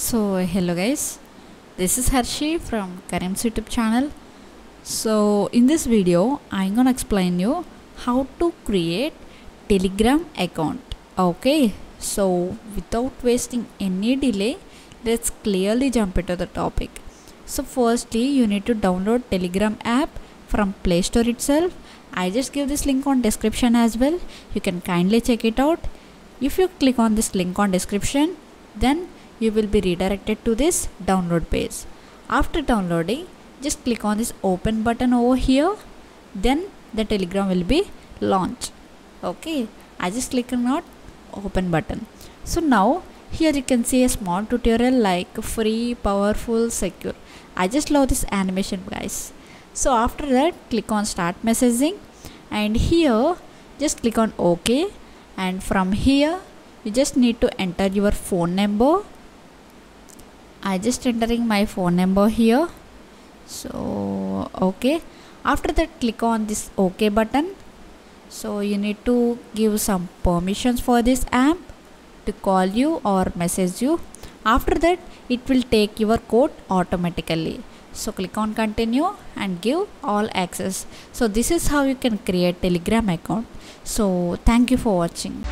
So hello guys, this is Harshi from Karim's YouTube channel. So in this video I'm gonna explain you how to create Telegram account. Okay, so without wasting any delay, let's clearly jump into the topic. So firstly you need to download Telegram app from Play Store itself. I just give this link on description as well. You can kindly check it out. If you click on this link on description, then you will be redirected to this download page. After downloading, just click on this open button over here, then the Telegram will be launched. Okay, I just click on open button. So now here you can see a small tutorial like free, powerful, secure. I just love this animation guys. So after that, click on start messaging, and here just click on OK, and from here you just need to enter your phone number. I just entering my phone number here. So okay, after that click on this OK button. So you need to give some permissions for this app to call you or message you. After that it will take your code automatically. So click on continue and give all access. So this is how you can create Telegram account. So thank you for watching.